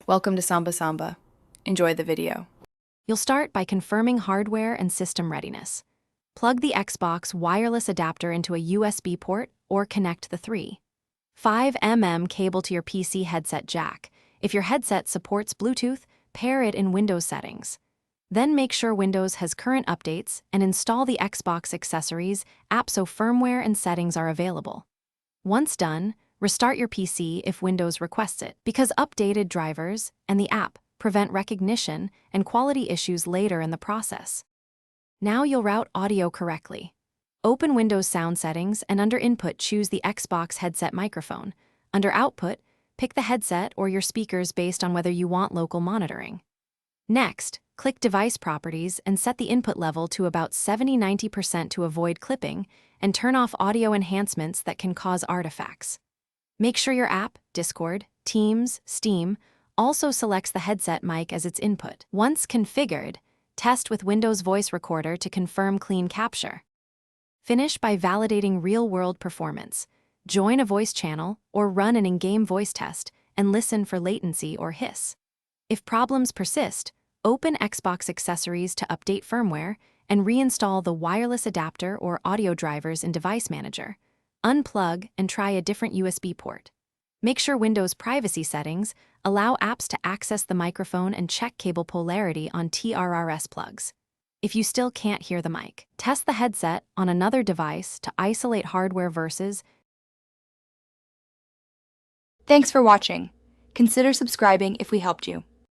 Welcome to Samba Samba. Enjoy the video. You'll start by confirming hardware and system readiness. Plug the Xbox wireless adapter into a USB port or connect the 3.5 cable to your PC headset jack. If your headset supports Bluetooth, pair it in Windows settings. Then make sure Windows has current updates and install the Xbox accessories app so firmware and settings are available. Once done, restart your PC if Windows requests it, because updated drivers and the app prevent recognition and quality issues later in the process. Now you'll route audio correctly. Open Windows Sound Settings and under Input choose the Xbox headset microphone. Under Output, pick the headset or your speakers based on whether you want local monitoring. Next, click Device Properties and set the input level to about 70–90% to avoid clipping and turn off audio enhancements that can cause artifacts. Make sure your app, Discord, Teams, Steam, also selects the headset mic as its input. Once configured, test with Windows Voice Recorder to confirm clean capture. Finish by validating real-world performance. Join a voice channel or run an in-game voice test and listen for latency or hiss. If problems persist, open Xbox accessories to update firmware and reinstall the wireless adapter or audio drivers in Device Manager. Unplug and try a different USB port. Make sure Windows privacy settings allow apps to access the microphone and check cable polarity on TRRS plugs. If you still can't hear the mic, test the headset on another device to isolate hardware versus. Thanks for watching. Consider subscribing if we helped you.